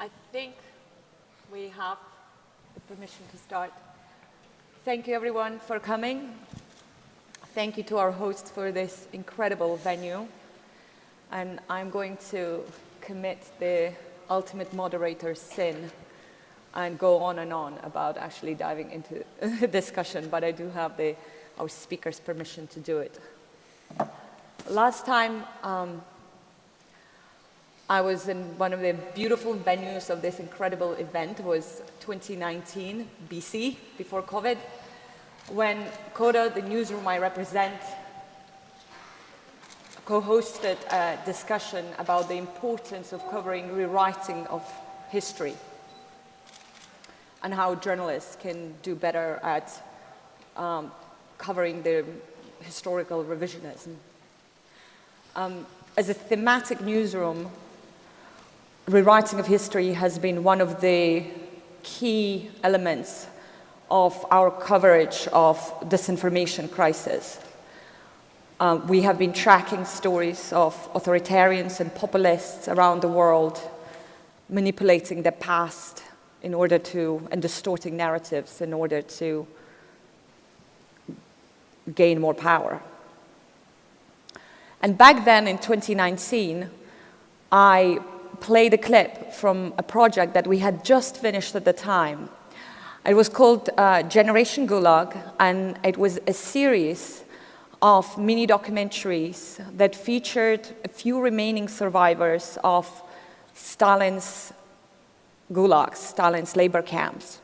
I think we have the permission to start. Thank you everyone for coming. Thank you to our hosts for this incredible venue. And I'm going to commit the ultimate moderator's sin and go on and on about actually diving into the discussion, but I do have our speaker's permission to do it. Last time, I was in one of the beautiful venues of this incredible event. It was 2019 BC, before COVID, when Coda, the newsroom I represent, co-hosted a discussion about the importance of covering rewriting of history and how journalists can do better at covering the historical revisionism. As a thematic newsroom, rewriting of history has been one of the key elements of our coverage of disinformation crisis. We have been tracking stories of authoritarians and populists around the world manipulating the past in order to, and distorting narratives in order to gain more power. And back then in 2019, I played a clip from a project that we had just finished at the time. It was called Generation Gulag, and it was a series of mini documentaries that featured a few remaining survivors of Stalin's gulags, Stalin's labor camps.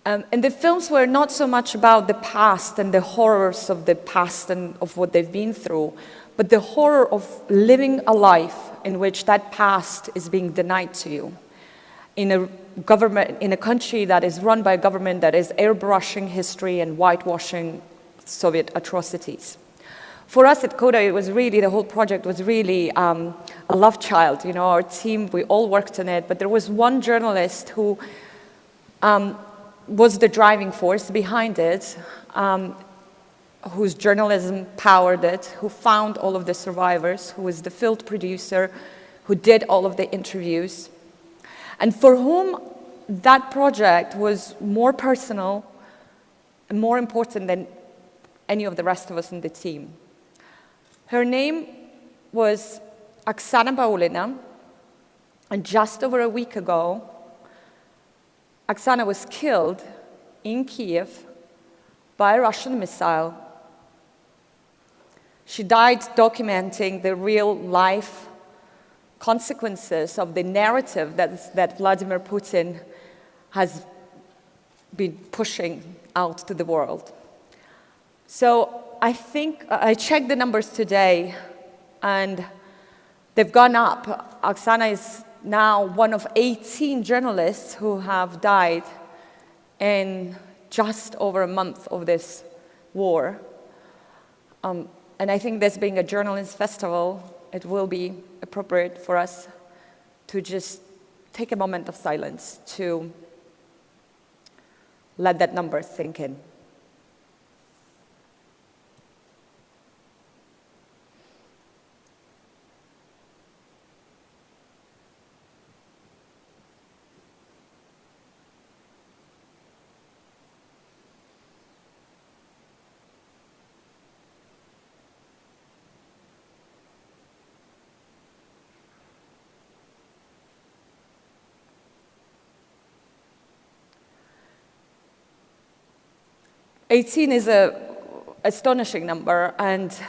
And the films were not so much about the past and the horrors of the past and of what they've been through, but the horror of living a life in which that past is being denied to you. In a country that is run by a government that is airbrushing history and whitewashing Soviet atrocities. For us at Coda, it was really, the whole project was really a love child. You know, our team, we all worked on it, but there was one journalist who was the driving force behind it, whose journalism powered it, who found all of the survivors, who was the field producer, who did all of the interviews, and for whom that project was more personal and more important than any of the rest of us in the team. Her name was Oksana Baulina, and just over a week ago, Oksana was killed in Kiev by a Russian missile. She died documenting the real-life consequences of the narrative that Vladimir Putin has been pushing out to the world. So I think, I checked the numbers today, and they've gone up. Oksana is now one of 18 journalists who have died in just over a month of this war. And I think this being a journalist festival, it will be appropriate for us to just take a moment of silence to let that number sink in. $18 is an astonishing number, and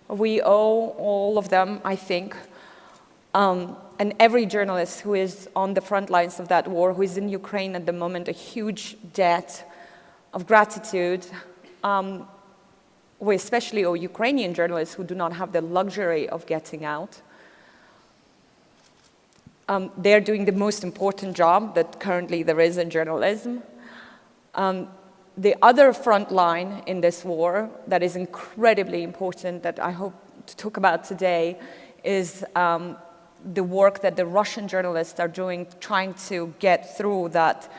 we owe all of them, I think, and every journalist who is on the front lines of that war, who is in Ukraine at the moment, a huge debt of gratitude. We especially owe Ukrainian journalists who do not have the luxury of getting out. They're doing the most important job that currently there is in journalism. The other front line in this war that is incredibly important that I hope to talk about today is the work that the Russian journalists are doing, trying to get through that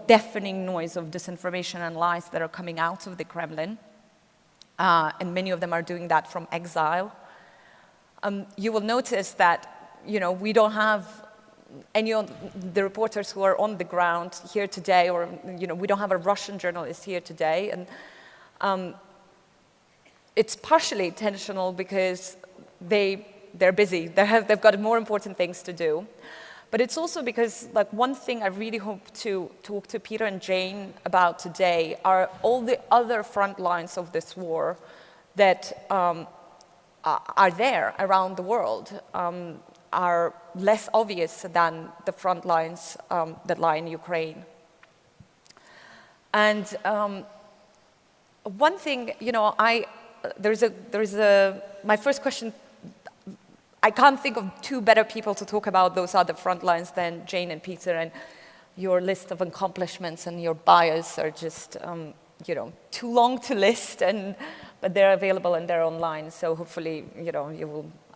deafening noise of disinformation and lies that are coming out of the Kremlin. And many of them are doing that from exile. You will notice that, we don't have any of the reporters who are on the ground here today, or we don't have a Russian journalist here today, and it's partially intentional because they're busy. They've got more important things to do. But it's also because, like, one thing I really hope to talk to Peter and Jane about today are all the other front lines of this war that are there around the world, are less obvious than the front lines that lie in Ukraine. And one thing, my first question, I can't think of two better people to talk about those other front lines than Jane and Peter, and your list of accomplishments and your bios are just, too long to list, but they're available and they're online, so hopefully,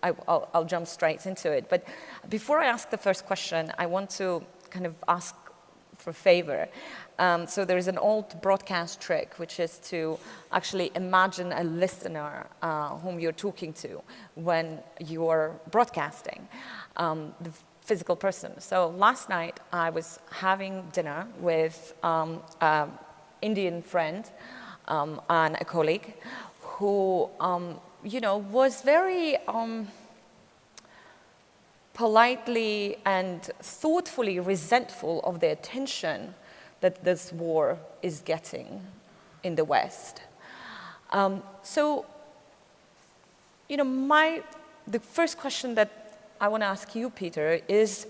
I'll jump straight into it. But before I ask the first question, I want to kind of ask for a favor. So there is an old broadcast trick, which is to actually imagine a listener whom you're talking to when you're broadcasting, the physical person. So last night I was having dinner with an Indian friend and a colleague who, was very politely and thoughtfully resentful of the attention that this war is getting in the West. The first question that I want to ask you, Peter, is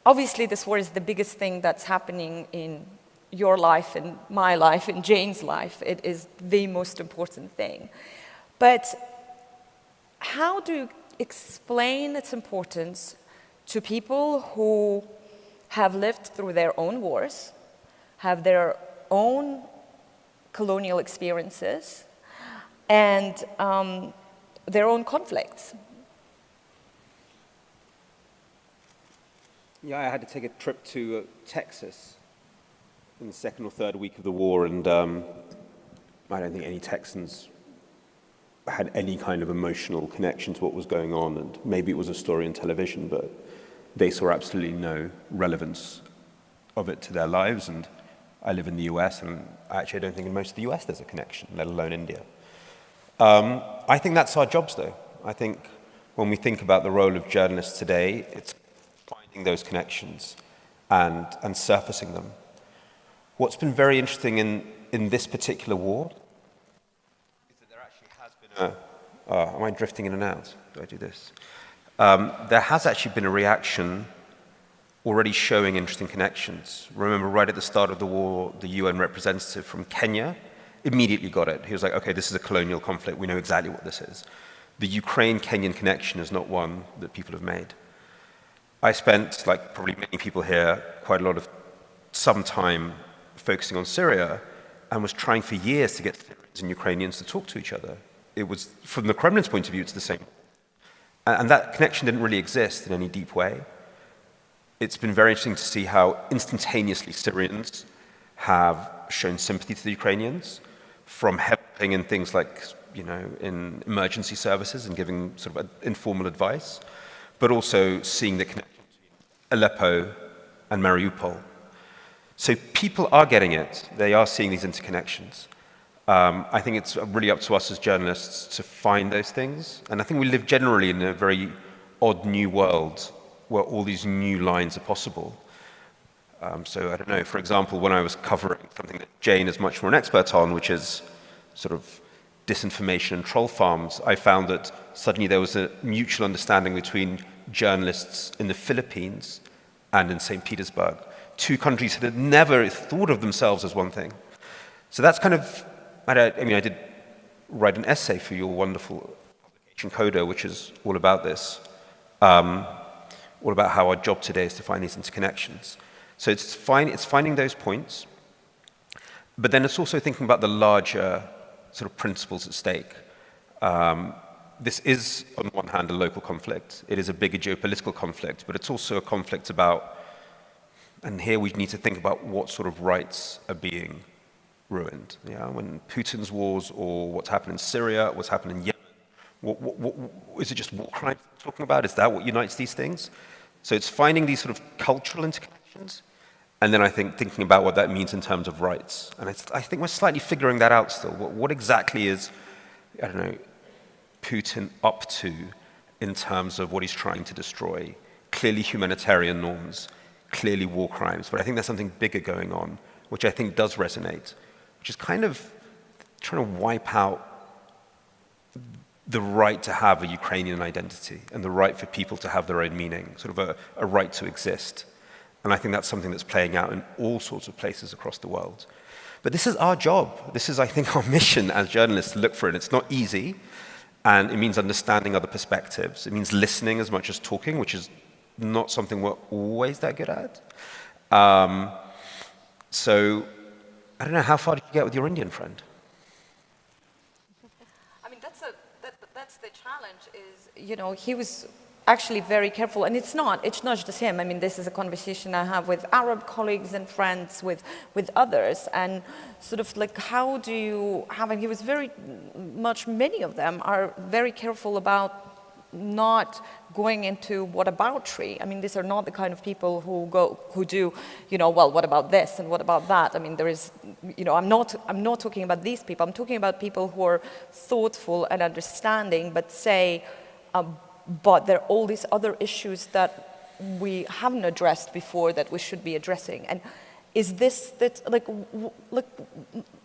obviously this war is the biggest thing that's happening in your life, in my life, in Jane's life. It is the most important thing. But how do you explain its importance to people who have lived through their own wars, have their own colonial experiences, and their own conflicts? Yeah, I had to take a trip to Texas in the second or third week of the war, and I don't think any Texans had any kind of emotional connection to what was going on, and maybe it was a story on television, but they saw absolutely no relevance of it to their lives. And I live in the US, and actually I don't think in most of the US there's a connection, let alone India. I think that's our jobs, though. I think when we think about the role of journalists today, it's finding those connections and surfacing them. What's been very interesting in this particular war is that there actually has been am I drifting in and out? Do I do this? There has actually been a reaction already showing interesting connections. Remember, right at the start of the war, the UN representative from Kenya immediately got it. He was like, okay, this is a colonial conflict. We know exactly what this is. The Ukraine-Kenyan connection is not one that people have made. I spent, like probably many people here, quite a lot of some time focusing on Syria, and was trying for years to get Syrians and Ukrainians to talk to each other. It was, from the Kremlin's point of view, it's the same. And that connection didn't really exist in any deep way. It's been very interesting to see how instantaneously Syrians have shown sympathy to the Ukrainians, from helping in things like, in emergency services and giving sort of informal advice, but also seeing the connection between Aleppo and Mariupol. So people are getting it. They are seeing these interconnections. I think it's really up to us as journalists to find those things. And I think we live generally in a very odd new world where all these new lines are possible. So I don't know, for example, when I was covering something that Jane is much more an expert on, which is sort of disinformation and troll farms, I found that suddenly there was a mutual understanding between journalists in the Philippines and in St. Petersburg. Two countries that had never thought of themselves as one thing. So that's kind of, I did write an essay for your wonderful publication, Coda, which is all about this, all about how our job today is to find these interconnections. So it's finding those points, but then it's also thinking about the larger sort of principles at stake. This is, on one hand, a local conflict. It is a bigger geopolitical conflict, but it's also a conflict about, and here we need to think about what sort of rights are being ruined. Yeah? When Putin's wars, or what's happened in Syria, what's happened in Yemen, what is it just war crimes we're talking about? Is that what unites these things? So it's finding these sort of cultural interconnections, and then I think thinking about what that means in terms of rights. And I think we're slightly figuring that out still. What exactly is, I don't know, Putin up to in terms of what he's trying to destroy? Clearly humanitarian norms, clearly war crimes, but I think there's something bigger going on, which I think does resonate, which is kind of trying to wipe out the right to have a Ukrainian identity and the right for people to have their own meaning, sort of a right to exist. And I think that's something that's playing out in all sorts of places across the world. But this is our job. This is, I think, our mission as journalists to look for it. It's not easy, and it means understanding other perspectives. It means listening as much as talking, which is not something we're always that good at. So, I don't know, how far did you get with your Indian friend? I mean, that's the challenge is, you know, he was actually very careful, and it's not just him. I mean, this is a conversation I have with Arab colleagues and friends, with others, and sort of like, how do you have, and he was very much, many of them are very careful about not going into whataboutery. I mean, these are not the kind of people who do, you know, well, what about this and what about that? I mean, there is, you know, I'm not talking about these people. I'm talking about people who are thoughtful and understanding, but say, but there are all these other issues that we haven't addressed before that we should be addressing. And is this that, like,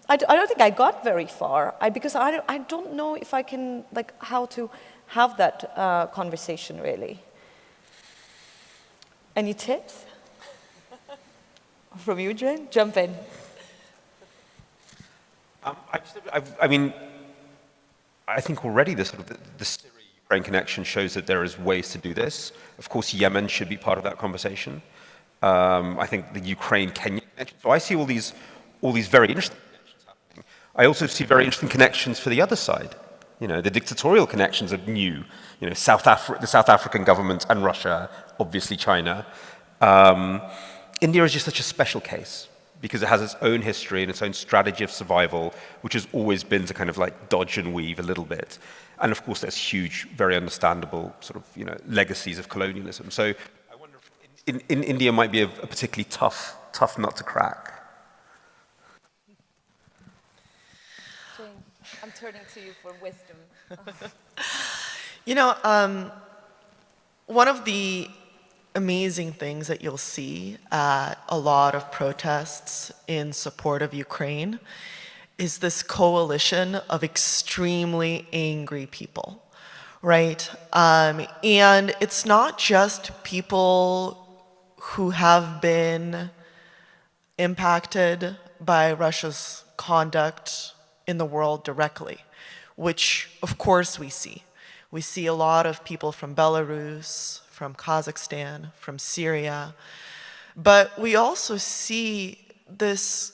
I don't think I got very far, because I don't know if I can, like, how to have that conversation, really. Any tips from you, Jane? Jump in. I mean, I think already the Syria-Ukraine connection shows that there is ways to do this. Of course, Yemen should be part of that conversation. I think the Ukraine-Kenya connection. So I see all these very interesting connections happening. I also see very interesting connections for the other side. You know, the dictatorial connections are new. You know, the South African government and Russia, obviously China. India is just such a special case because it has its own history and its own strategy of survival, which has always been to kind of like dodge and weave a little bit. And of course, there's huge, very understandable sort of, you know, legacies of colonialism. So I wonder if in India might be a particularly tough nut to crack. I'm turning to you for wisdom. You know, one of the amazing things that you'll see at a lot of protests in support of Ukraine is this coalition of extremely angry people, right? And it's not just people who have been impacted by Russia's conduct in the world directly, which of course we see. We see a lot of people from Belarus, from Kazakhstan, from Syria, but we also see this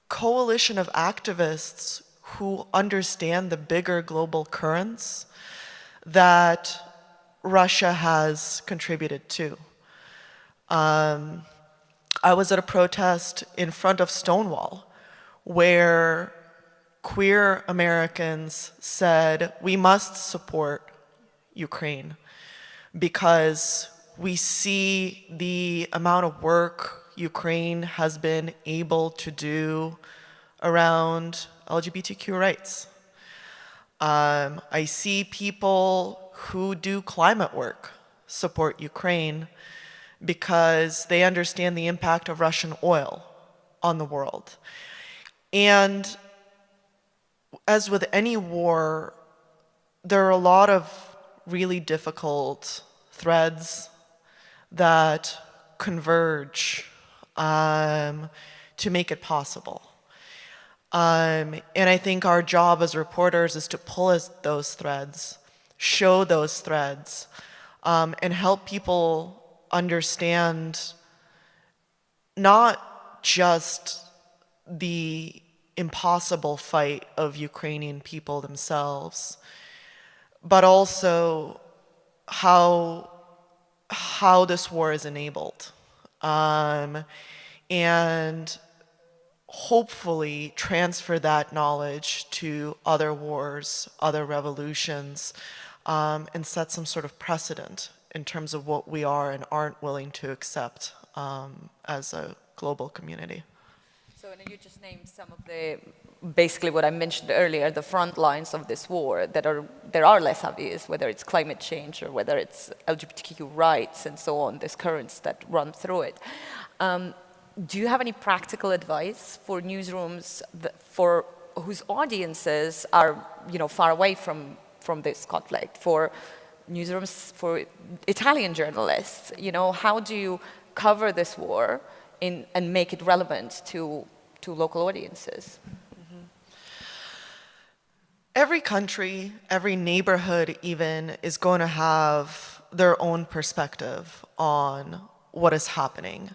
coalition of activists who understand the bigger global currents that Russia has contributed to. I was at a protest in front of Stonewall where queer Americans said, we must support Ukraine because we see the amount of work Ukraine has been able to do around LGBTQ rights. I see people who do climate work support Ukraine because they understand the impact of Russian oil on the world. And as with any war, there are a lot of really difficult threads that converge to make it possible. And I think our job as reporters is to pull at those threads, show those threads, and help people understand not just the impossible fight of Ukrainian people themselves, but also how this war is enabled, and hopefully transfer that knowledge to other wars, other revolutions, and set some sort of precedent in terms of what we are and aren't willing to accept as a global community. So, and you just named some of the, basically what I mentioned earlier, the front lines of this war that are less obvious, whether it's climate change or whether it's LGBTQ rights and so on, these currents that run through it. Do you have any practical advice for newsrooms for whose audiences are, far away from this conflict, for newsrooms, for Italian journalists? How do you cover this war and make it relevant to local audiences? Mm-hmm. Every country, every neighborhood even, is going to have their own perspective on what is happening.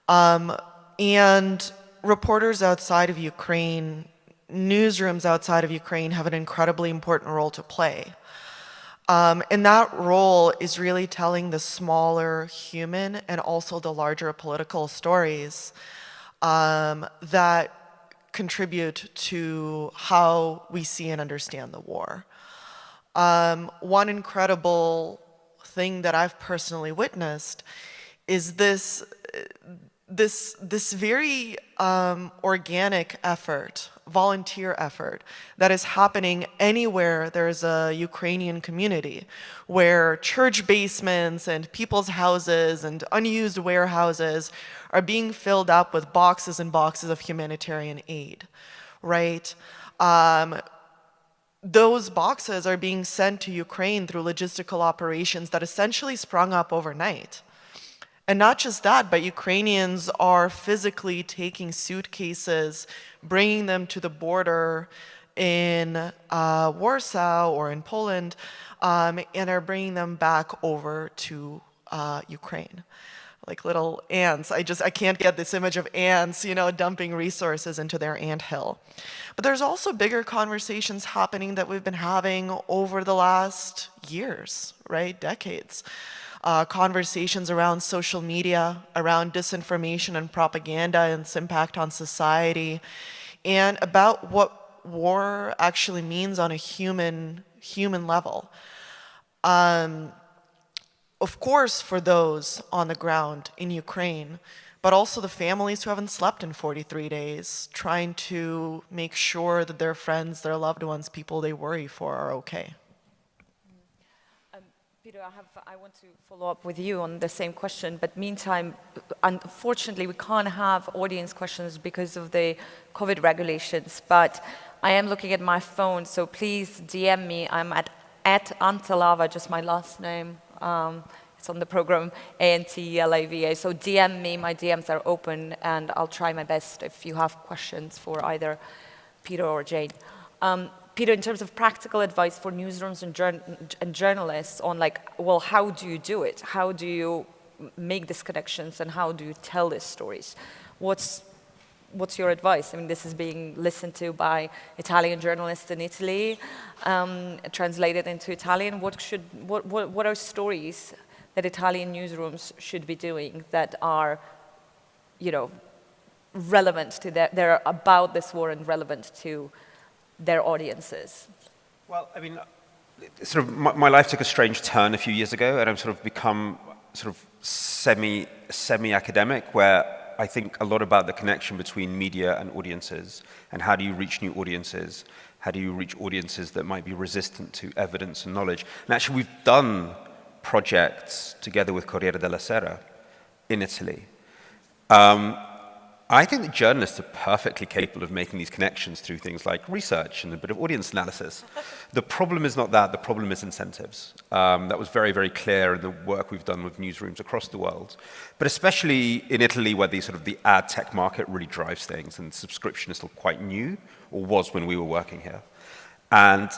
And reporters outside of Ukraine, newsrooms outside of Ukraine have an incredibly important role to play. And that role is really telling the smaller human and also the larger political stories that contribute to how we see and understand the war. One incredible thing that I've personally witnessed is this very organic effort, volunteer effort, that is happening anywhere there's a Ukrainian community, where church basements and people's houses and unused warehouses are being filled up with boxes and boxes of humanitarian aid, right? Those boxes are being sent to Ukraine through logistical operations that essentially sprung up overnight. And not just that, but Ukrainians are physically taking suitcases, bringing them to the border in Warsaw or in Poland, and are bringing them back over to Ukraine. Like little ants. I can't get this image of ants, dumping resources into their anthill. But there's also bigger conversations happening that we've been having over the last years, right? Decades. Conversations around social media, around disinformation and propaganda and its impact on society, and about what war actually means on a human level. Of course, for those on the ground in Ukraine, but also the families who haven't slept in 43 days, trying to make sure that their friends, their loved ones, people they worry for are okay. Peter, I want to follow up with you on the same question, but meantime, unfortunately, we can't have audience questions because of the COVID regulations, but I am looking at my phone, so please DM me. I'm at Antelava, just my last name. It's on the program, Antelava. So DM me, my DMs are open, and I'll try my best if you have questions for either Peter or Jane. Peter, in terms of practical advice for newsrooms and journalists on how do you do it? How do you make these connections and how do you tell these stories? What's your advice? I mean, this is being listened to by Italian journalists in Italy, translated into Italian. What are stories that Italian newsrooms should be doing that are, relevant to they're about this war and relevant to their audiences? Well, I mean, sort of my life took a strange turn a few years ago, and I've sort of become sort of semi-academic, where I think a lot about the connection between media and audiences, and how do you reach new audiences? How do you reach audiences that might be resistant to evidence and knowledge? And actually, we've done projects together with Corriere della Sera in Italy. I think that journalists are perfectly capable of making these connections through things like research and a bit of audience analysis. The problem is not that, the problem is incentives. That was very, very clear in the work we've done with newsrooms across the world. But especially in Italy, where the ad tech market really drives things, and subscription is still quite new, or was when we were working here. And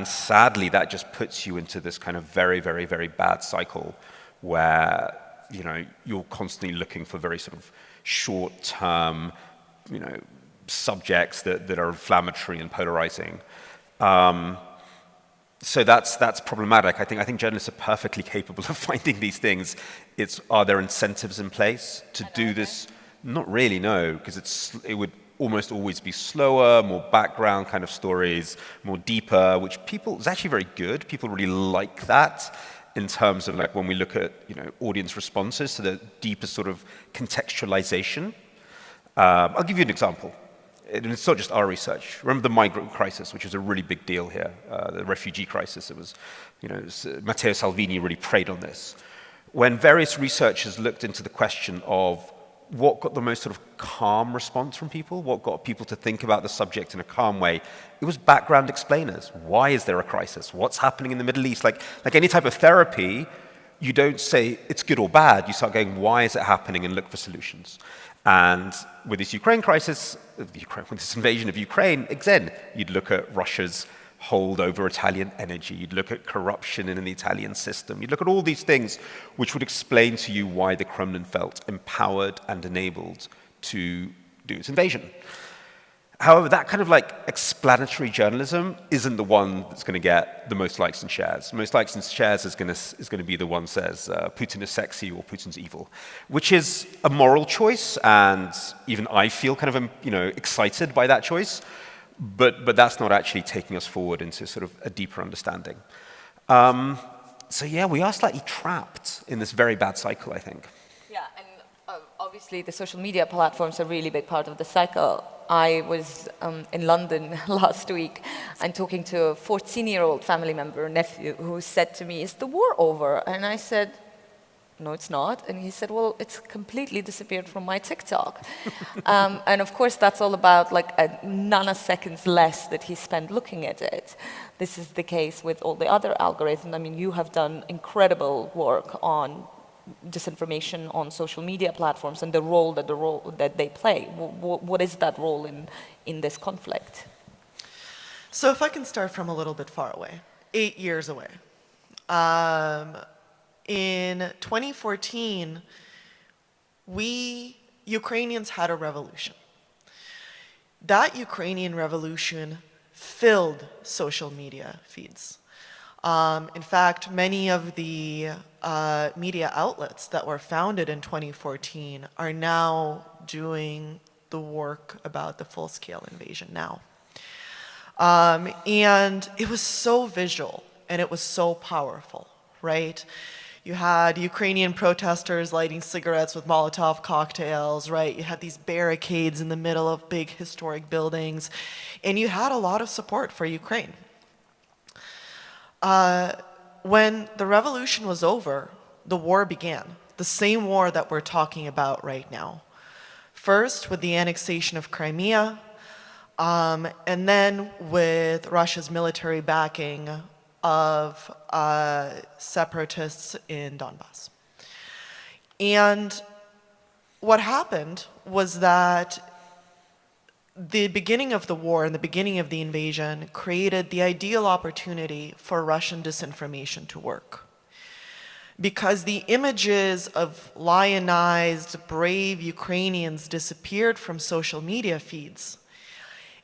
sadly, that just puts you into this kind of very, very, very bad cycle where, you're constantly looking for very sort of short-term, subjects that are inflammatory and polarizing. So that's problematic. I think journalists are perfectly capable of finding these things. Are there incentives in place to do this? Not really, no, because it would almost always be slower, more background kind of stories, more deeper, which is actually very good. People really like that. in terms of like when we look at, audience responses to the deeper sort of contextualization. I'll give you an example. And it's not just our research. Remember the migrant crisis, which was a really big deal here, the refugee crisis. It was, Matteo Salvini really preyed on this. When various researchers looked into the question of what got the most sort of calm response from people, what got people to think about the subject in a calm way, it was background explainers. Why is there a crisis? What's happening in the Middle East? Like any type of therapy, you don't say it's good or bad. You start going, why is it happening, and look for solutions. And with this Ukraine crisis, with this invasion of Ukraine, again, you'd look at Russia's hold over Italian energy, you'd look at corruption in the Italian system, you'd look at all these things which would explain to you why the Kremlin felt empowered and enabled to do its invasion. However, that kind of like explanatory journalism isn't the one that's going to get the most likes and shares. Most likes and shares is going to be the one that says Putin is sexy or Putin's evil, which is a moral choice, and even I feel kind of excited by that choice. But that's not actually taking us forward into sort of a deeper understanding. So yeah, we are slightly trapped in this very bad cycle, I think. Yeah, and obviously the social media platforms are a really big part of the cycle. I was in London last week and talking to a 14-year-old family member, nephew, who said to me, "Is the war over?" And I said, "No, it's not." And he said, "Well, it's completely disappeared from my TikTok." And of course, that's all about like a nanoseconds less that he spent looking at it. This is the case with all the other algorithms. I mean, you have done incredible work on disinformation on social media platforms and the role that they play. What is that role in this conflict? So if I can start from a little bit far away, 8 years away. In 2014, we Ukrainians had a revolution. That Ukrainian revolution filled social media feeds. In fact, many of the media outlets that were founded in 2014 are now doing the work about the full-scale invasion now. And it was so visual and it was so powerful, right? You had Ukrainian protesters lighting cigarettes with Molotov cocktails, right? You had these barricades in the middle of big historic buildings, and you had a lot of support for Ukraine. When the revolution was over, the war began, the same war that we're talking about right now. First, with the annexation of Crimea, and then with Russia's military backing of separatists in Donbass. And what happened was that the beginning of the war and the beginning of the invasion created the ideal opportunity for Russian disinformation to work. Because the images of lionized, brave Ukrainians disappeared from social media feeds.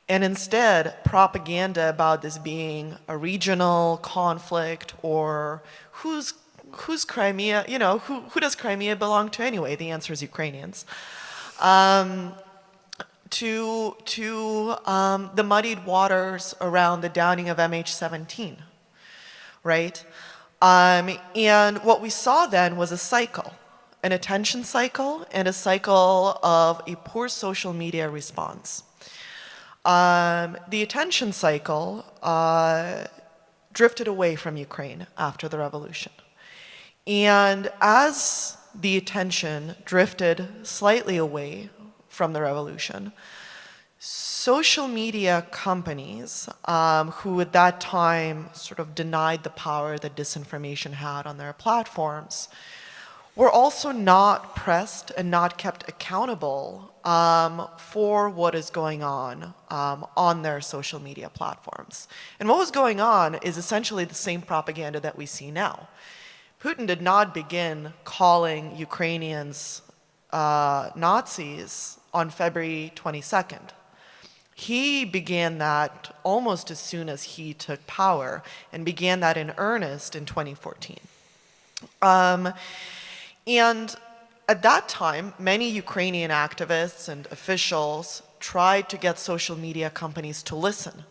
And instead, propaganda about this being a regional conflict or who's Crimea, who does Crimea belong to anyway? The answer is Ukrainians. To the muddied waters around the downing of MH17, right? And what we saw then was a cycle, an attention cycle and a cycle of a poor social media response. The attention cycle drifted away from Ukraine after the revolution. And as the attention drifted slightly away from the revolution, social media companies who at that time sort of denied the power that disinformation had on their platforms were also not pressed and not kept accountable for what is going on their social media platforms. And what was going on is essentially the same propaganda that we see now. Putin did not begin calling Ukrainians Nazis on February 22nd. He began that almost as soon as he took power and began that in earnest in 2014. And at that time, many Ukrainian activists and officials tried to get social media companies to listen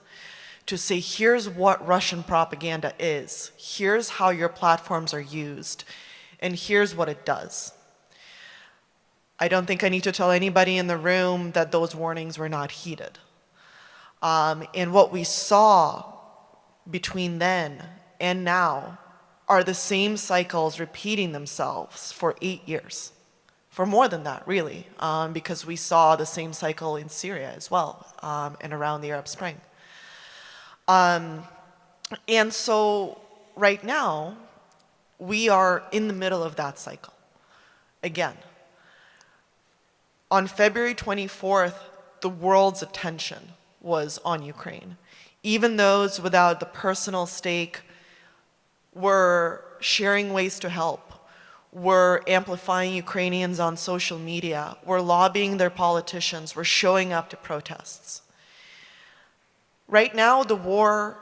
to say, here's what Russian propaganda is, here's how your platforms are used, and here's what it does. I don't think I need to tell anybody in the room that those warnings were not heeded. And what we saw between then and now are the same cycles repeating themselves for 8 years. For more than that, really, because we saw the same cycle in Syria as well, and around the Arab Spring. And so right now, we are in the middle of that cycle. Again, on February 24th, the world's attention was on Ukraine. Even those without the personal stake were sharing ways to help, were amplifying Ukrainians on social media, were lobbying their politicians, were showing up to protests. Right now, the war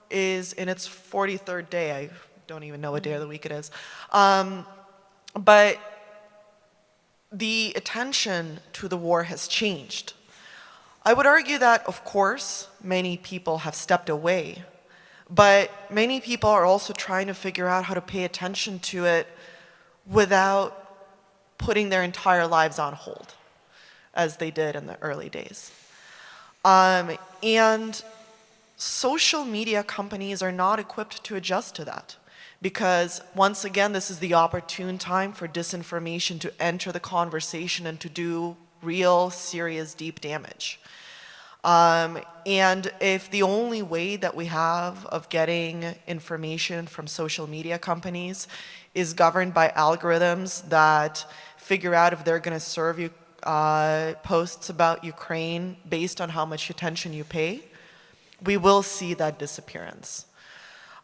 is in its 43rd day. I don't even know what day of the week it is. But the attention to the war has changed. I would argue that, of course, many people have stepped away, but many people are also trying to figure out how to pay attention to it without putting their entire lives on hold, as they did in the early days. And social media companies are not equipped to adjust to that, because once again, this is the opportune time for disinformation to enter the conversation and to do real, serious, deep damage. And if the only way that we have of getting information from social media companies is governed by algorithms that figure out if they're going to serve you posts about Ukraine based on how much attention you pay, we will see that disappearance.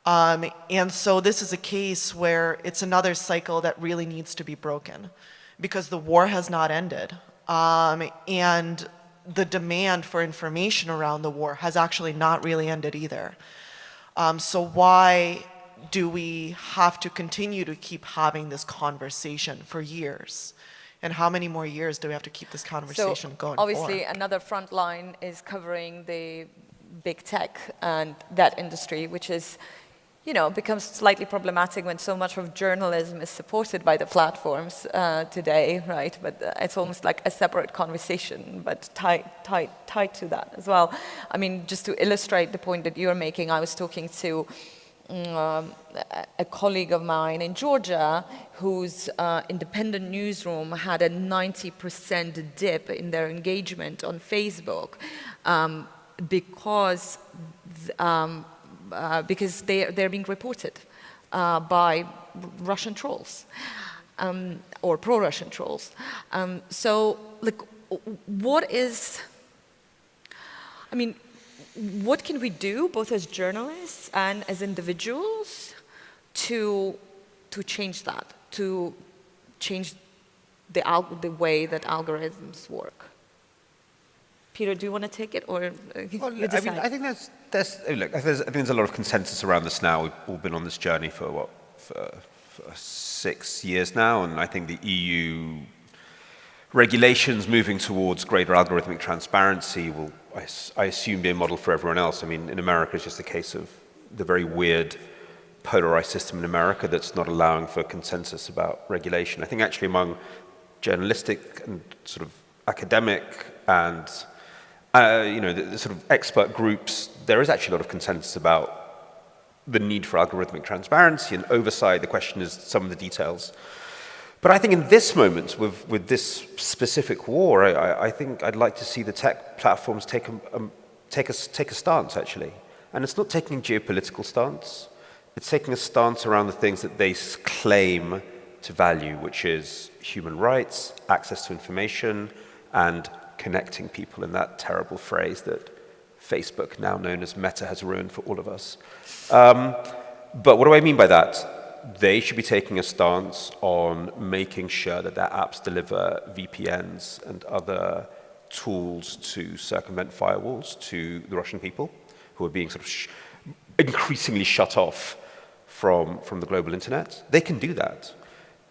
And so this is a case where it's another cycle that really needs to be broken, because the war has not ended. And the demand for information around the war has actually not really ended either. So why do we have to continue to keep having this conversation for years? And how many more years do we have to keep this conversation going for? Obviously, another front line is covering the big tech and that industry, which is, you know, becomes slightly problematic when so much of journalism is supported by the platforms today, right? But it's almost like a separate conversation, but tied to that as well. I mean, just to illustrate the point that you're making, I was talking to a colleague of mine in Georgia whose independent newsroom had a 90% dip in their engagement on Facebook because they're being reported by Russian trolls or pro-Russian trolls. So, like, what can we do, both as journalists and as individuals, to change that, to change the way that algorithms work? Peter, do you want to take it, or you decide? I think there's a lot of consensus around this now. We've all been on this journey for 6 years now, and I think the EU regulations moving towards greater algorithmic transparency will, I assume, be a model for everyone else. I mean, in America, it's just a case of the very weird polarized system in America that's not allowing for consensus about regulation. I think actually among journalistic and sort of academic and the sort of expert groups, there is actually a lot of consensus about the need for algorithmic transparency and oversight. The question is some of the details. But I think in this moment, with this specific war, I think I'd like to see the tech platforms take a stance, actually. And it's not taking a geopolitical stance. It's taking a stance around the things that they claim to value, which is human rights, access to information, and connecting people, in that terrible phrase that Facebook, now known as Meta, has ruined for all of us. But what do I mean by that? They should be taking a stance on making sure that their apps deliver VPNs and other tools to circumvent firewalls to the Russian people, who are being sort of increasingly shut off from the global internet. They can do that.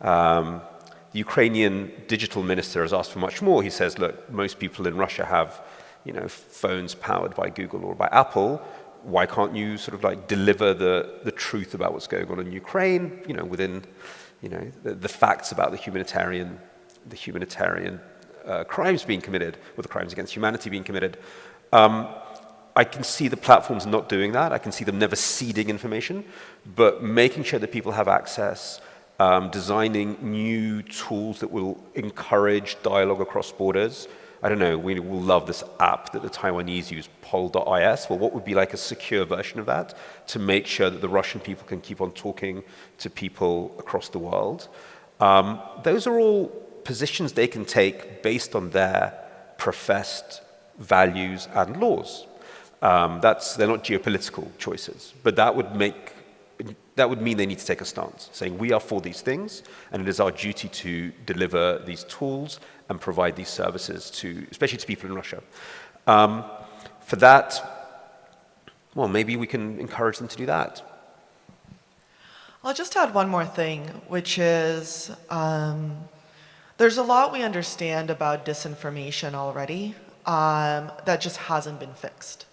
The Ukrainian digital minister has asked for much more. He says, look, most people in Russia have, phones powered by Google or by Apple. why can't you sort of like deliver the truth about what's going on in Ukraine, within, the facts about the humanitarian crimes being committed, or the crimes against humanity being committed. I can see the platforms not doing that. I can see them never seeding information, but making sure that people have access, designing new tools that will encourage dialogue across borders. I don't know, we will love this app that the Taiwanese use, poll.is. Well, what would be like a secure version of that to make sure that the Russian people can keep on talking to people across the world? Those are all positions they can take based on their professed values and laws. They're not geopolitical choices, but that would mean they need to take a stance, saying we are for these things, and it is our duty to deliver these tools and provide these services especially to people in Russia. For that, well, maybe we can encourage them to do that. I'll just add one more thing, which is there's a lot we understand about disinformation already that just hasn't been fixed.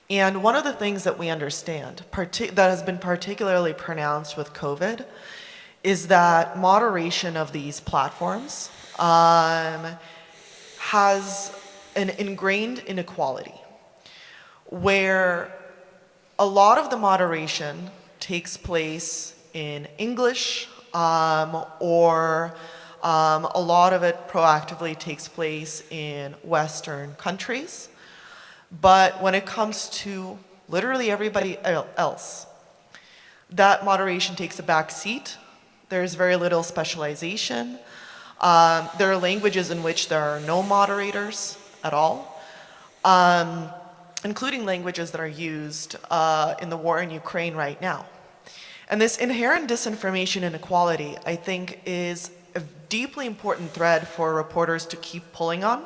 And one of the things that we understand, that has been particularly pronounced with COVID, is that moderation of these platforms has an ingrained inequality, where a lot of the moderation takes place in English, or a lot of it proactively takes place in Western countries. But when it comes to literally everybody else, that moderation takes a back seat. There's very little specialization. There are languages in which there are no moderators at all, including languages that are used in the war in Ukraine right now. And this inherent disinformation inequality, I think, is a deeply important thread for reporters to keep pulling on.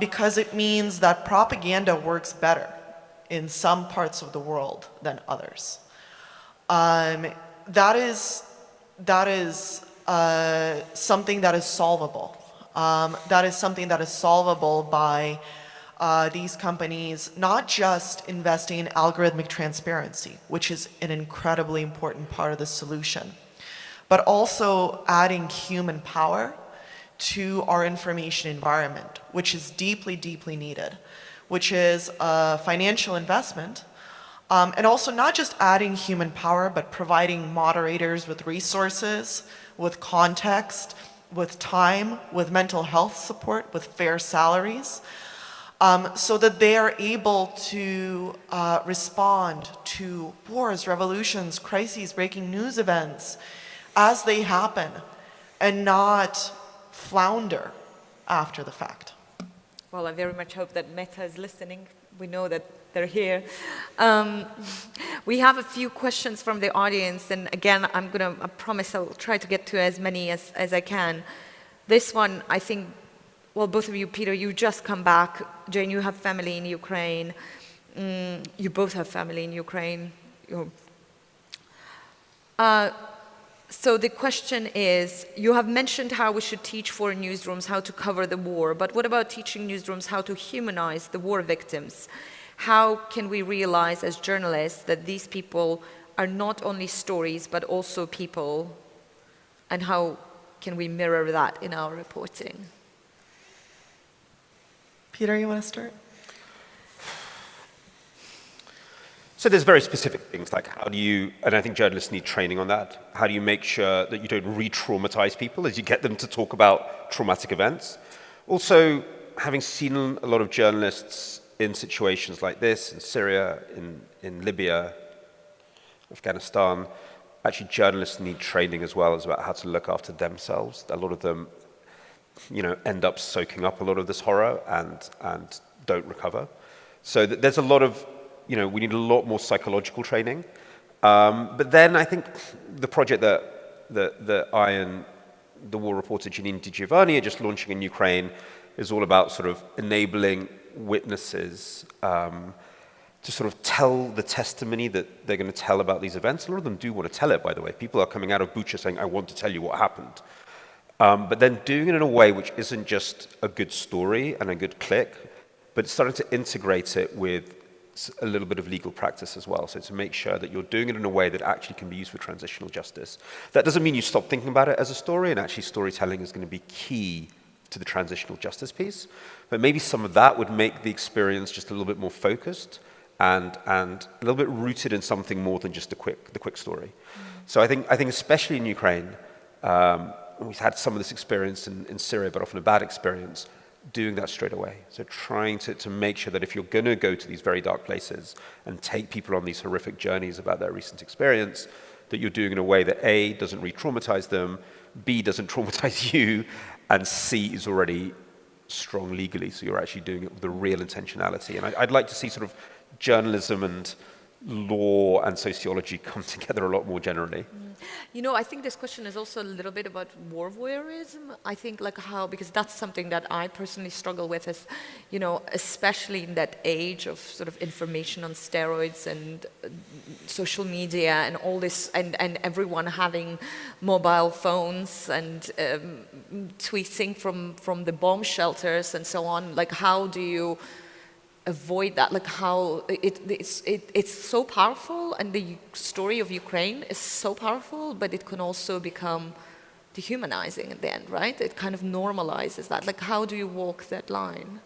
Because it means that propaganda works better in some parts of the world than others. That is something that is solvable. That is something that is solvable by these companies not just investing in algorithmic transparency, which is an incredibly important part of the solution, but also adding human power to our information environment, which is deeply, deeply needed, which is a financial investment, and also not just adding human power, but providing moderators with resources, with context, with time, with mental health support, with fair salaries, so that they are able to respond to wars, revolutions, crises, breaking news events as they happen, and not flounder after the fact. Well, I very much hope that Meta is listening. We know that they're here. We have a few questions from the audience, and again, I promise I'll try to get to as many as I can. This one, I think, well, both of you, Peter, you just come back. Jane, you have family in Ukraine. You both have family in Ukraine. So the question is, you have mentioned how we should teach foreign newsrooms how to cover the war, but what about teaching newsrooms how to humanize the war victims? How can we realize as journalists that these people are not only stories, but also people? And how can we mirror that in our reporting? Peter, you want to start? So there's very specific things like how do you, and I think journalists need training on that, how do you make sure that you don't re-traumatize people as you get them to talk about traumatic events? Also, having seen a lot of journalists in situations like this, in Syria, in Libya, Afghanistan, actually journalists need training as well as about how to look after themselves. A lot of them, end up soaking up a lot of this horror and don't recover. So there's a lot of, we need a lot more psychological training. But then I think the project that I and the war reporter Janine Di Giovanni are just launching in Ukraine is all about sort of enabling witnesses to sort of tell the testimony that they're going to tell about these events. A lot of them do want to tell it, by the way. People are coming out of Bucha saying, I want to tell you what happened. But then doing it in a way which isn't just a good story and a good click, but starting to integrate it with a little bit of legal practice as well. So to make sure that you're doing it in a way that actually can be used for transitional justice. That doesn't mean you stop thinking about it as a story, and actually storytelling is going to be key to the transitional justice piece. But maybe some of that would make the experience just a little bit more focused and a little bit rooted in something more than just the quick story. So I think especially in Ukraine, we've had some of this experience in Syria, but often a bad experience, doing that straight away. So trying to make sure that if you're going to go to these very dark places and take people on these horrific journeys about their recent experience, that you're doing it in a way that A, doesn't re-traumatize them, B, doesn't traumatize you, and C, is already strong legally. So you're actually doing it with a real intentionality. And I'd like to see sort of journalism and law and sociology come together a lot more generally. You know, I think this question is also a little bit about war voyeurism. I think like how, because that's something that I personally struggle with is, you know, especially in that age of sort of information on steroids and social media and all this, and everyone having mobile phones and tweeting from the bomb shelters and so on. Like, how do you avoid that? Like how it's so powerful, and the story of Ukraine is so powerful, but it can also become dehumanizing at the end, right? It kind of normalizes that. Like, how do you walk that line?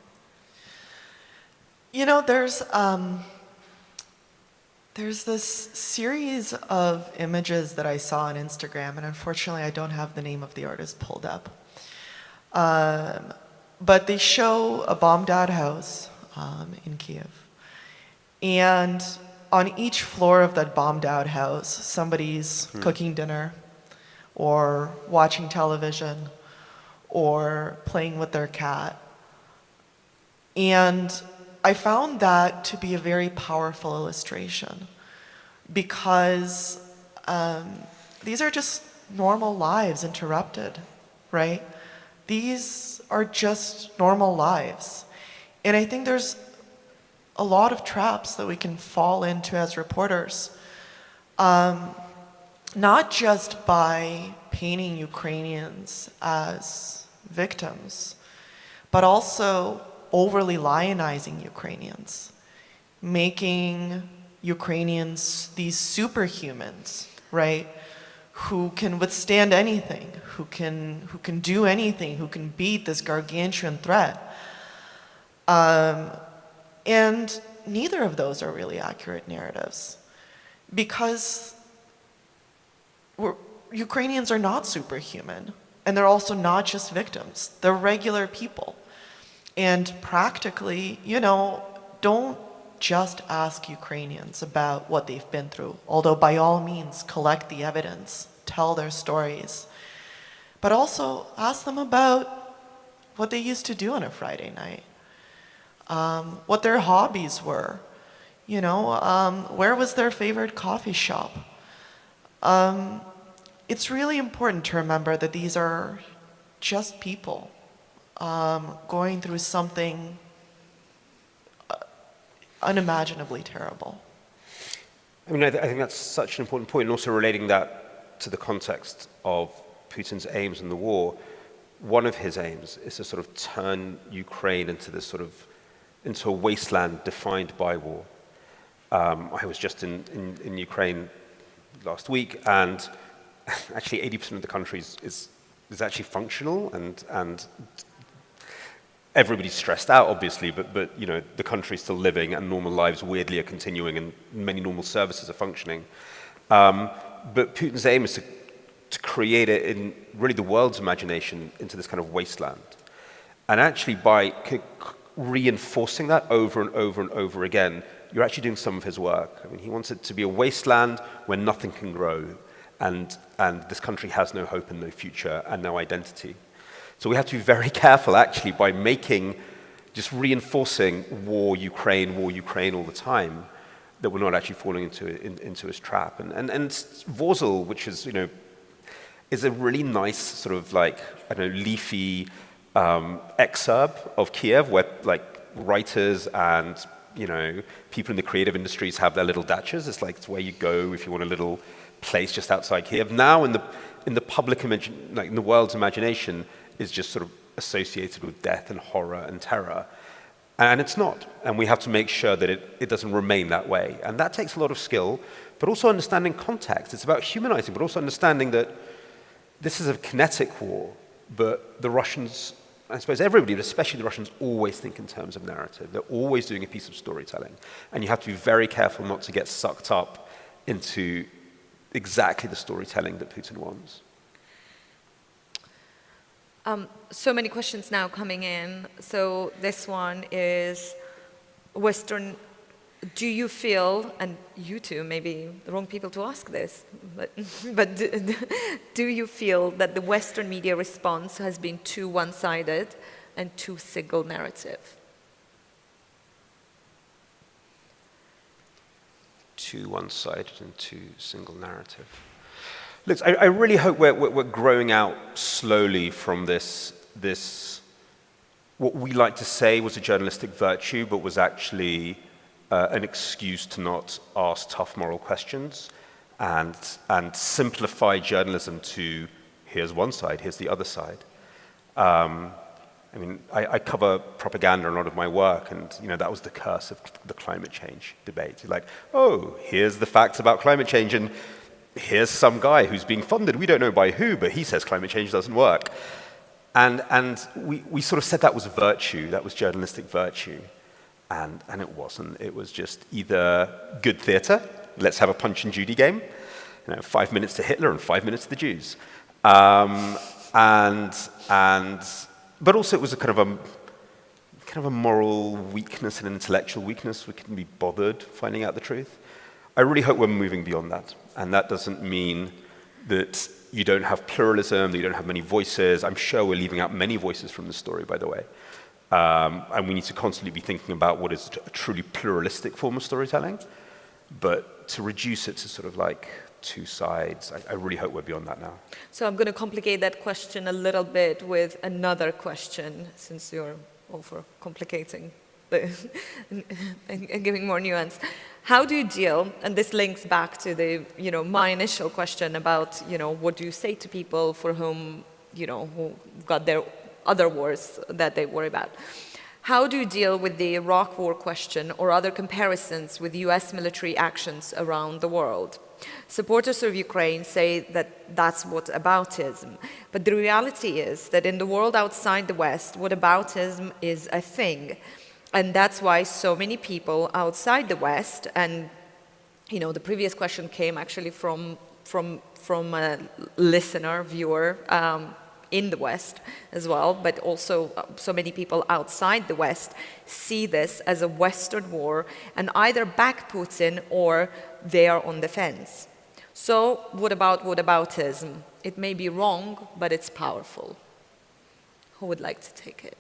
You know, there's this series of images that I saw on Instagram, and unfortunately I don't have the name of the artist pulled up. But they show a bombed-out house in Kiev. And on each floor of that bombed-out house, somebody's cooking dinner, or watching television, or playing with their cat. And I found that to be a very powerful illustration, because these are just normal lives interrupted, right? These are just normal lives. And I think there's a lot of traps that we can fall into as reporters, not just by painting Ukrainians as victims, but also overly lionizing Ukrainians, making Ukrainians these superhumans, right? Who can withstand anything, who can do anything, who can beat this gargantuan threat. And neither of those are really accurate narratives, because Ukrainians are not superhuman, and they're also not just victims. They're regular people. And practically, you know, don't just ask Ukrainians about what they've been through, although by all means collect the evidence, tell their stories, but also ask them about what they used to do on a Friday night. What their hobbies were, you know, where was their favorite coffee shop. It's really important to remember that these are just people going through something unimaginably terrible. I mean, I think that's such an important point, and also relating that to the context of Putin's aims in the war. One of his aims is to sort of turn Ukraine into a wasteland defined by war. I was just in Ukraine last week, and actually 80% of the country is actually functional, and everybody's stressed out, obviously, but you know, the country's still living, and normal lives weirdly are continuing, and many normal services are functioning. But Putin's aim is to create it in really the world's imagination into this kind of wasteland. And actually by reinforcing that over and over and over again, you're actually doing some of his work. I mean, he wants it to be a wasteland where nothing can grow, and this country has no hope and no future and no identity. So we have to be very careful, actually, by just reinforcing war, Ukraine all the time, that we're not actually falling into his trap. And Vorzel, which is, you know, is a really nice sort of like, I don't know, leafy excerpt of Kiev, where like writers and, you know, people in the creative industries have their little dachas. It's where you go if you want a little place just outside Kiev. Now in the public like in the world's imagination, is just sort of associated with death and horror and terror. And it's not. And we have to make sure that it doesn't remain that way. And that takes a lot of skill, but also understanding context. It's about humanizing, but also understanding that this is a kinetic war, but the Russians, I suppose everybody, but especially the Russians, always think in terms of narrative. They're always doing a piece of storytelling. And you have to be very careful not to get sucked up into exactly the storytelling that Putin wants. So many questions now coming in. So this one is Western. Do you feel, and you two may be the wrong people to ask this, but do you feel that the Western media response has been too one-sided and too single narrative? Too one-sided and too single narrative. Look, I really hope we're growing out slowly from this, what we like to say was a journalistic virtue, but was actually an excuse to not ask tough moral questions and simplify journalism to here's one side, here's the other side. I mean, I cover propaganda in a lot of my work, and that was the curse of the climate change debate. Like, oh, here's the facts about climate change, and here's some guy who's being funded, we don't know by who, but he says climate change doesn't work. And we sort of said that was virtue, that was journalistic virtue. And it wasn't. It was just either good theater, let's have a Punch and Judy game, 5 minutes to Hitler and 5 minutes to the Jews. But also it was a kind of a moral weakness and an intellectual weakness. We couldn't be bothered finding out the truth. I really hope we're moving beyond that. And that doesn't mean that you don't have pluralism, that you don't have many voices. I'm sure we're leaving out many voices from the story, by the way. And we need to constantly be thinking about what is a truly pluralistic form of storytelling. But to reduce it to sort of like two sides, I really hope we're beyond that now. So I'm going to complicate that question a little bit with another question, since you're over complicating and giving more nuance. How do you deal, and this links back to the, my initial question about, what do you say to people for whom, who got their other wars that they worry about. How do you deal with the Iraq war question or other comparisons with US military actions around the world? Supporters of Ukraine say that that's whataboutism, but the reality is that in the world outside the West, whataboutism is a thing. And that's why so many people outside the West, and the previous question came actually from a listener, viewer, in the West as well, but also so many people outside the West see this as a Western war and either back Putin or they are on the fence. So what about whataboutism? It may be wrong, but it's powerful. Who would like to take it?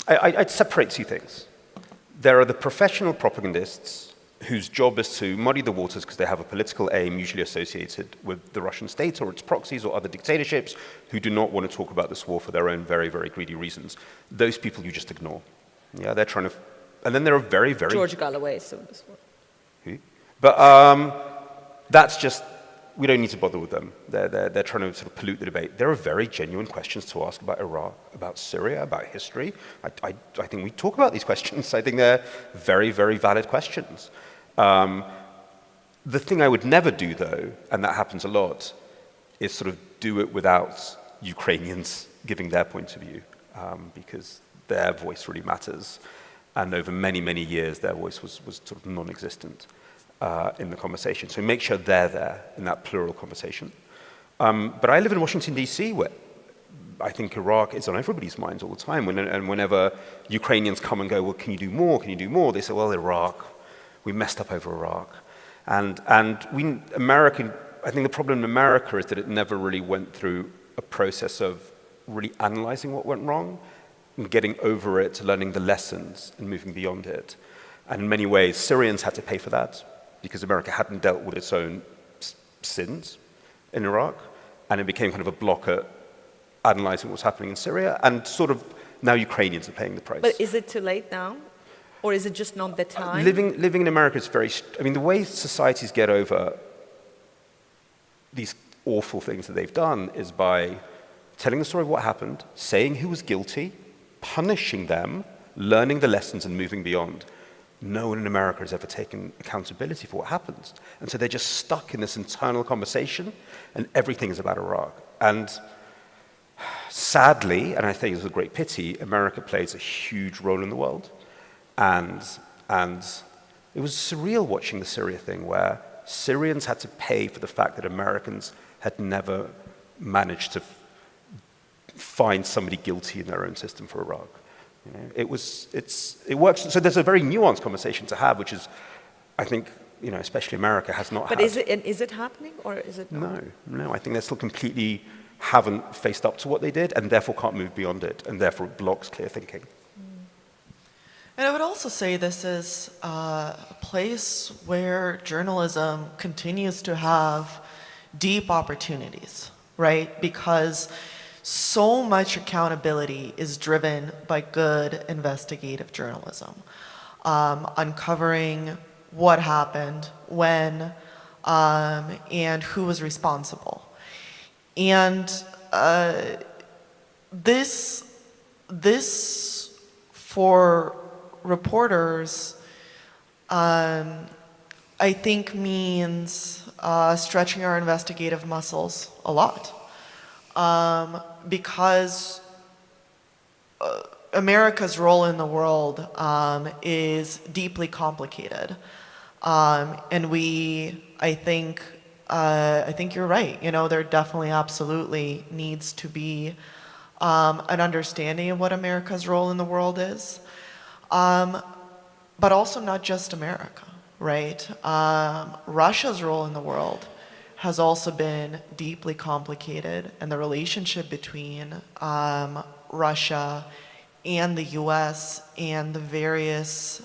I'd separate two things. There are the professional propagandists whose job is to muddy the waters because they have a political aim usually associated with the Russian state or its proxies or other dictatorships who do not want to talk about this war for their own very, very greedy reasons. Those people you just ignore. Yeah, they're trying to... And then there are very, very... George Galloway, so this one. Who? But that's just... We don't need to bother with them. They're trying to sort of pollute the debate. There are very genuine questions to ask about Iraq, about Syria, about history. I think we talk about these questions. I think they're very, very valid questions. The thing I would never do, though, and that happens a lot, is sort of do it without Ukrainians giving their point of view, because their voice really matters. And over many, many years, their voice was sort of non-existent. In the conversation. So make sure they're there in that plural conversation. But I live in Washington, D.C., where I think Iraq is on everybody's minds all the time. And whenever Ukrainians come and go, well, can you do more? Can you do more? They say, well, Iraq, we messed up over Iraq. And American, I think the problem in America is that it never really went through a process of really analyzing what went wrong and getting over it, learning the lessons and moving beyond it. And in many ways, Syrians had to pay for that, because America hadn't dealt with its own sins in Iraq, and it became kind of a blocker analyzing what's happening in Syria, and sort of now Ukrainians are paying the price. But is it too late now? Or is it just not the time? Living in America is very, I mean, the way societies get over these awful things that they've done is by telling the story of what happened, saying who was guilty, punishing them, learning the lessons and moving beyond. No one in America has ever taken accountability for what happens. And so they're just stuck in this internal conversation, and everything is about Iraq. And sadly, and I think it's a great pity, America plays a huge role in the world. And it was surreal watching the Syria thing, where Syrians had to pay for the fact that Americans had never managed to find somebody guilty in their own system for Iraq. You know, it works. So there's a very nuanced conversation to have, which is, I think, you know, especially America has not had. But is it happening, or is it not? No. I think they still completely haven't faced up to what they did, and therefore can't move beyond it, and therefore it blocks clear thinking. And I would also say this is a place where journalism continues to have deep opportunities, right? Because so much accountability is driven by good investigative journalism, uncovering what happened, when, and who was responsible. And this for reporters, I think means stretching our investigative muscles a lot. Because America's role in the world is deeply complicated. And I think you're right. You know, there definitely absolutely needs to be an understanding of what America's role in the world is. But also not just America, right? Russia's role in the world has also been deeply complicated, and the relationship between Russia and the US and the various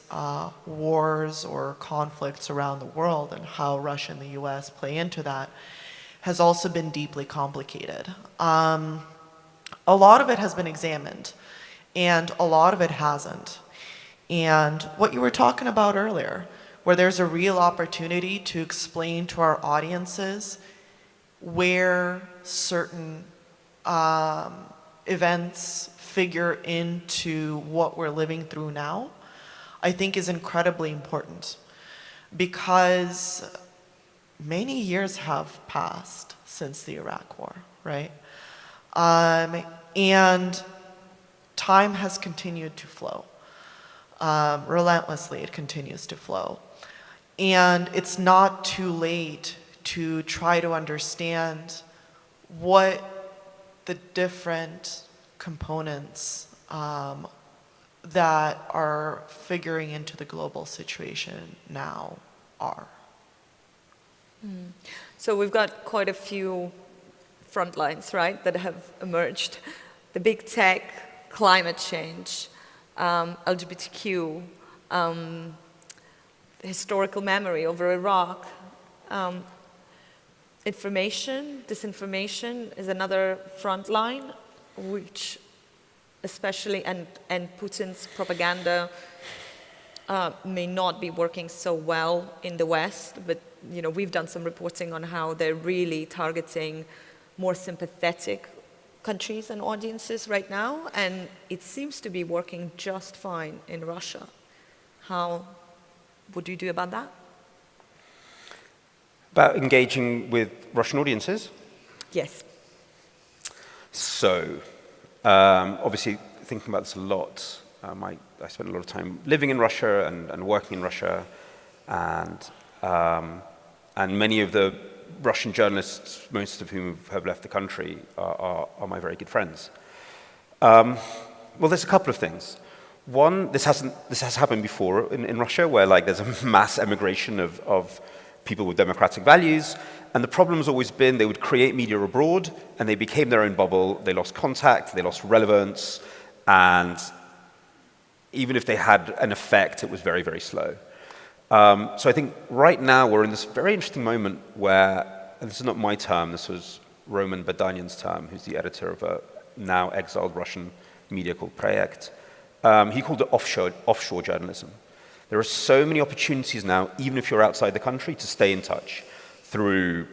wars or conflicts around the world and how Russia and the US play into that has also been deeply complicated. A lot of it has been examined, and a lot of it hasn't. And what you were talking about earlier, where there's a real opportunity to explain to our audiences where certain events figure into what we're living through now, I think is incredibly important, because many years have passed since the Iraq War, right? And time has continued to flow. Relentlessly, it continues to flow. And it's not too late to try to understand what the different components that are figuring into the global situation now are. So we've got quite a few front lines, right, that have emerged. The big tech, climate change, LGBTQ, historical memory over Iraq. Information, disinformation is another front line, which especially, and Putin's propaganda may not be working so well in the West, but you know, we've done some reporting on how they're really targeting more sympathetic countries and audiences right now, and it seems to be working just fine in Russia. What do you do about that? About engaging with Russian audiences? Yes. So, obviously thinking about this a lot. I spent a lot of time living in Russia and working in Russia, and many of the Russian journalists, most of whom have left the country, are my very good friends. Well, there's a couple of things. One, this has happened before in Russia, where like there's a mass emigration of people with democratic values, and the problem has always been they would create media abroad, and they became their own bubble. They lost contact, they lost relevance, and even if they had an effect, it was very, very slow. So I think right now we're in this very interesting moment where, and this is not my term, this was Roman Badanyan's term, who's the editor of a now exiled Russian media called Project. He called it offshore journalism. There are so many opportunities now, even if you're outside the country, to stay in touch through,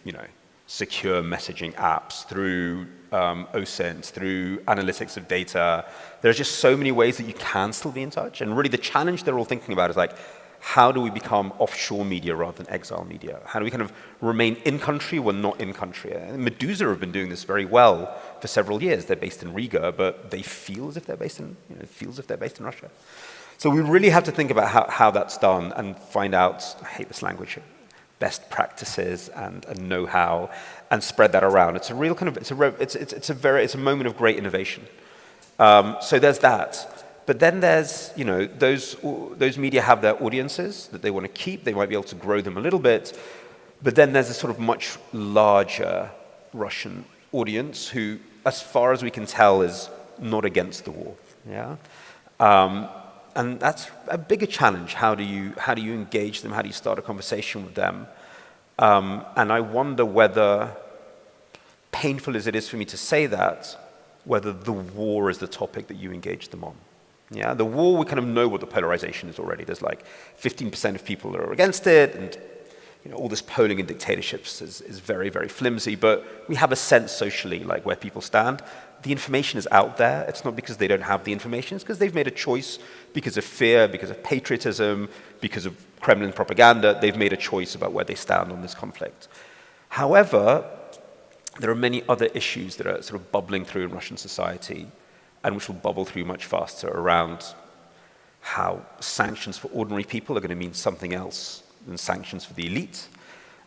you know, secure messaging apps, through OSINT, through analytics of data. There's just so many ways that you can still be in touch. And really the challenge they're all thinking about is like, how do we become offshore media rather than exile media? How do we kind of remain in country when not in country? And Medusa have been doing this very well for several years. They're based in Riga, but they feel as if they're based in, Russia. So we really have to think about how that's done and find out, I hate this language, best practices and know-how, and spread that around. It's a real kind of, it's a moment of great innovation. So there's that. But then there's, those media have their audiences that they want to keep. They might be able to grow them a little bit. But then there's a sort of much larger Russian audience who, as far as we can tell, is not against the war. Yeah? And that's a bigger challenge. How do you engage them? How do you start a conversation with them? And I wonder whether, painful as it is for me to say that, whether the war is the topic that you engage them on. Yeah, the war, we kind of know what the polarization is already. There's like 15% of people that are against it, and all this polling in dictatorships is very, very flimsy, but we have a sense socially like where people stand. The information is out there. It's not because they don't have the information, it's because they've made a choice because of fear, because of patriotism, because of Kremlin propaganda. They've made a choice about where they stand on this conflict. However, there are many other issues that are sort of bubbling through in Russian society, and which will bubble through much faster, around how sanctions for ordinary people are going to mean something else than sanctions for the elite,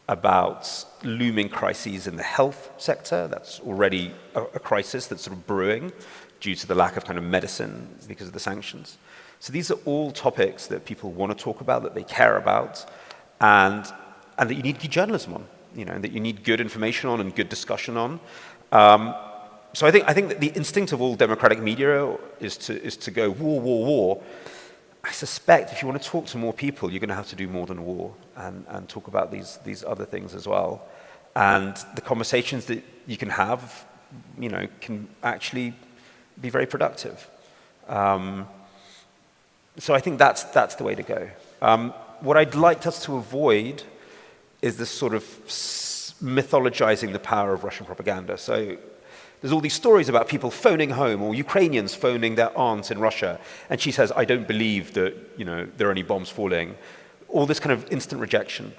about looming crises in the health sector. That's already a crisis that's sort of brewing due to the lack of kind of medicine because of the sanctions. So these are all topics that people want to talk about, that they care about, and that you need good journalism on, and that you need good information on and good discussion on. So I think that the instinct of all democratic media is to go war, war, war. I suspect if you want to talk to more people, you're going to have to do more than war and talk about these other things as well. And the conversations that you can have, can actually be very productive. So I think that's the way to go. What I'd like us to avoid is this sort of mythologizing the power of Russian propaganda. So there's all these stories about people phoning home, or Ukrainians phoning their aunts in Russia, and she says, I don't believe that, there are any bombs falling. All this kind of instant rejection.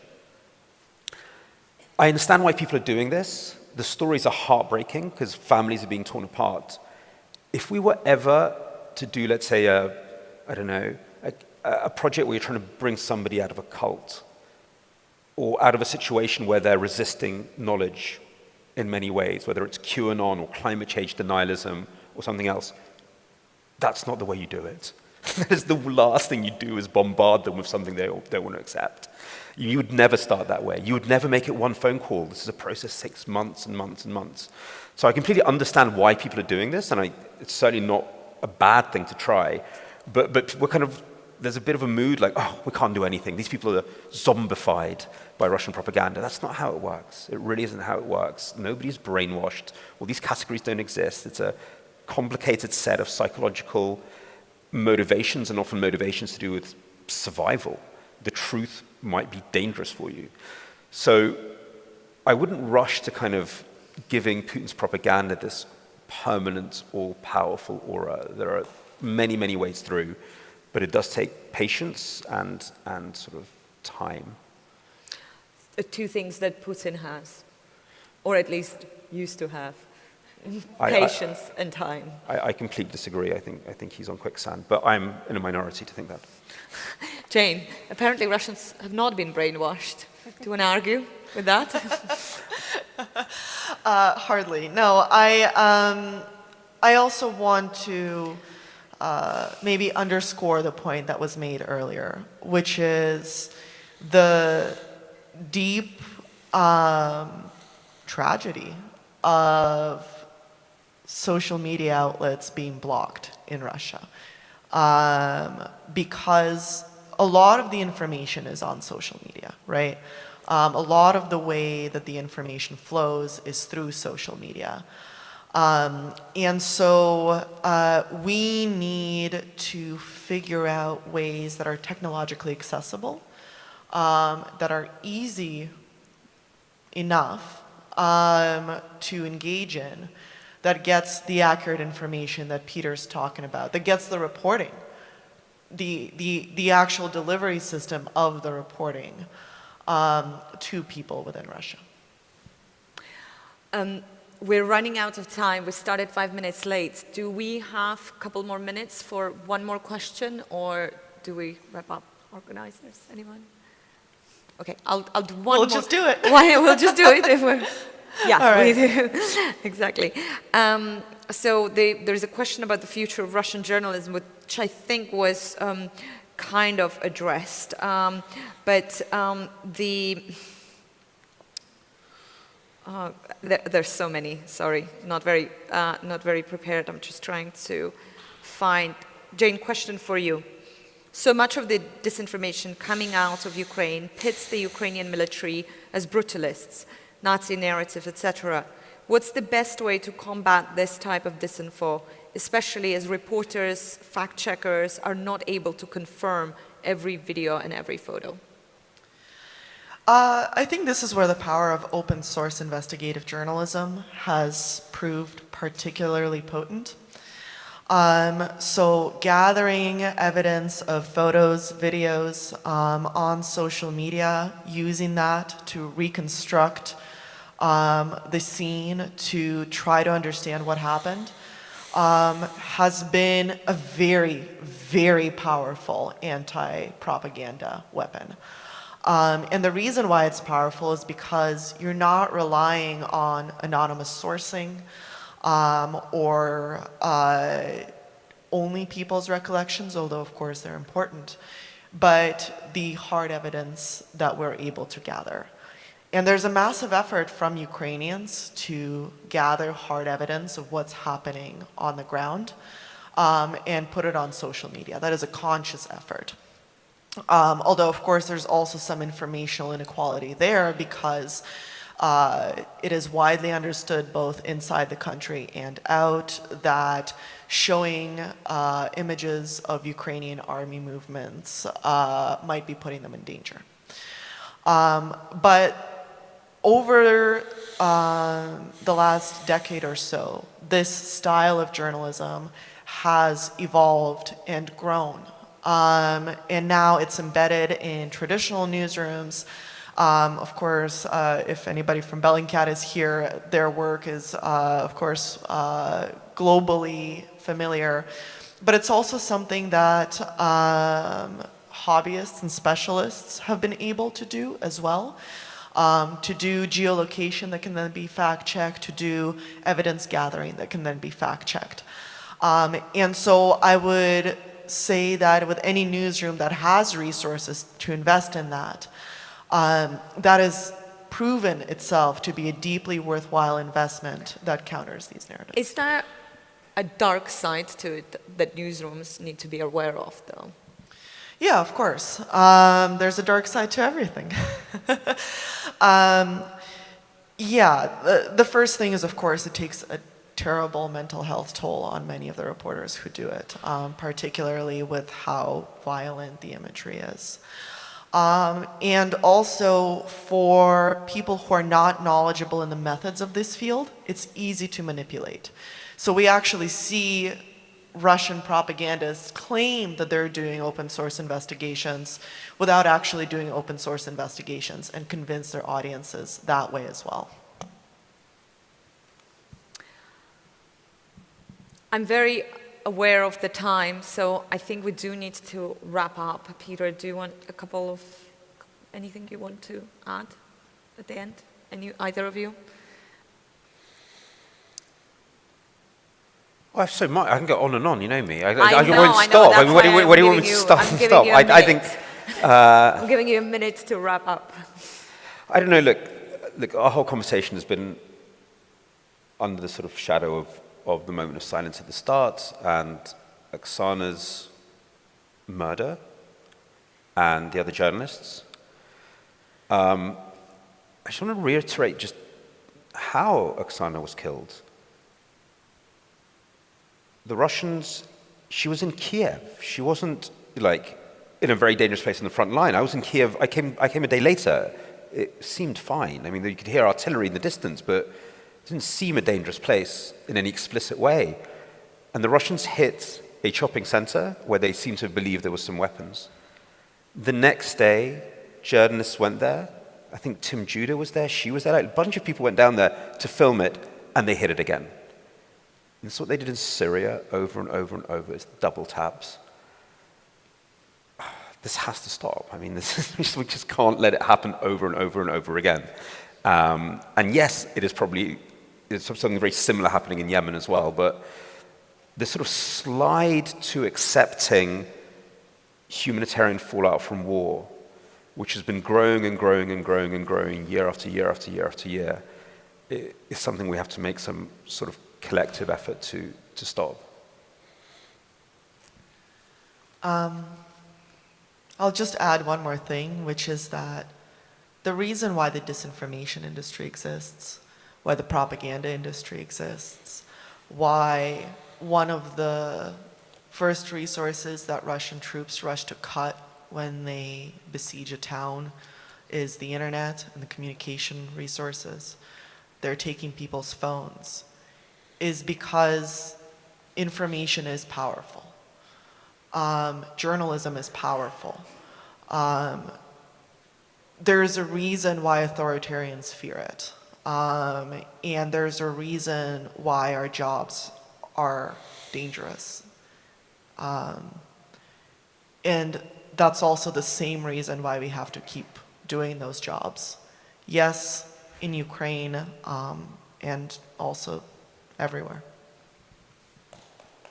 I understand why people are doing this. The stories are heartbreaking because families are being torn apart. If we were ever to do, let's say, a project where you're trying to bring somebody out of a cult, or out of a situation where they're resisting knowledge in many ways, whether it's QAnon or climate change denialism or something else, that's not the way you do it. That is the last thing you do, is bombard them with something they don't want to accept. You would never start that way. You would never make it one phone call. This is a process 6 months and months and months. So I completely understand why people are doing this, and it's certainly not a bad thing to try, but we're kind of, there's a bit of a mood like, oh, we can't do anything. These people are zombified by Russian propaganda. That's not how it works. It really isn't how it works. Nobody's brainwashed. All these categories don't exist. It's a complicated set of psychological motivations, and often motivations to do with survival. The truth might be dangerous for you. So I wouldn't rush to kind of giving Putin's propaganda this permanent, all-powerful aura. There are many, many ways through, but it does take patience and sort of time. The two things that Putin has, or at least used to have, patience and time. I completely disagree. I think he's on quicksand, but I'm in a minority to think that. Jane, apparently Russians have not been brainwashed. Do you want to argue with that? Hardly. No, I also want to maybe underscore the point that was made earlier, which is the deep tragedy of social media outlets being blocked in Russia. Because a lot of the information is on social media, right? A lot of the way that the information flows is through social media. And so we need to figure out ways that are technologically accessible, that are easy enough to engage in that gets the accurate information that Peter's talking about, that gets the reporting, the actual delivery system of the reporting to people within Russia. We're running out of time. We started 5 minutes late. Do we have a couple more minutes for one more question, or do we wrap up? Organizers, anyone? Okay, I'll do one more. We'll just do it. We'll just do it if we're... Yeah, all right. we do. Exactly. So there's a question about the future of Russian journalism, which I think was kind of addressed. There's so many. Sorry, not very prepared. I'm just trying to find. Jane, question for you. So much of the disinformation coming out of Ukraine pits the Ukrainian military as brutalists, Nazi narrative, etc. What's the best way to combat this type of disinfo, especially as reporters, fact-checkers are not able to confirm every video and every photo? I think this is where the power of open source investigative journalism has proved particularly potent. So gathering evidence of photos, videos on social media, using that to reconstruct the scene to try to understand what happened, has been a very, very powerful anti-propaganda weapon. And the reason why it's powerful is because you're not relying on anonymous sourcing or only people's recollections, although of course they're important, but the hard evidence that we're able to gather. And there's a massive effort from Ukrainians to gather hard evidence of what's happening on the ground and put it on social media. That is a conscious effort. Although, of course, there's also some informational inequality there because it is widely understood both inside the country and out that showing images of Ukrainian army movements might be putting them in danger. But over the last decade or so, this style of journalism has evolved and grown. And now it's embedded in traditional newsrooms. Of course, if anybody from Bellingcat is here, their work is, of course, globally familiar. But it's also something that hobbyists and specialists have been able to do as well. To do geolocation that can then be fact-checked, to do evidence gathering that can then be fact-checked. And so I would say that with any newsroom that has resources to invest in that, that has proven itself to be a deeply worthwhile investment that counters these narratives. Is there a dark side to it that newsrooms need to be aware of, though? Yeah, of course. There's a dark side to everything. The first thing is, of course, it takes a terrible mental health toll on many of the reporters who do it, particularly with how violent the imagery is. And also for people who are not knowledgeable in the methods of this field, it's easy to manipulate. So we actually see Russian propagandists claim that they're doing open source investigations without actually doing open source investigations and convince their audiences that way as well. I'm very aware of the time, so I think we do need to wrap up. Peter, do you want anything you want to add at the end? Either of you? I have so much. I can go on and on. You know me. I know, won't stop. I mean, what do you want me to stop? I think. I'm giving you a minute to wrap up. I don't know. Look. Our whole conversation has been under the sort of shadow of the moment of silence at the start and Oksana's murder and the other journalists. I just want to reiterate just how Oksana was killed. The Russians, she was in Kiev. She wasn't like in a very dangerous place in the front line. I was in Kiev. I came a day later. it seemed fine. I mean, you could hear artillery in the distance, but it didn't seem a dangerous place in any explicit way. And the Russians hit a shopping center where they seemed to believe there were some weapons. The next day, journalists went there. I think Tim Judah was there, she was there. Like, a bunch of people went down there to film it, and they hit it again. And that's what they did in Syria over and over and over. It's double taps. This has to stop. I mean, we just can't let it happen over and over and over again. And yes, it's something very similar happening in Yemen as well, but the sort of slide to accepting humanitarian fallout from war, which has been growing and growing and growing and growing year after year after year after year, is something we have to make some sort of collective effort to stop. I'll just add one more thing, which is that the reason why the disinformation industry exists, why the propaganda industry exists, why one of the first resources that Russian troops rush to cut when they besiege a town is the internet and the communication resources. They're taking people's phones, is because information is powerful. Journalism is powerful. There's a reason why authoritarians fear it. And there's a reason why our jobs are dangerous. And that's also the same reason why we have to keep doing those jobs. Yes, in Ukraine, and also everywhere.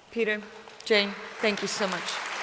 Peter, Jane, thank you so much.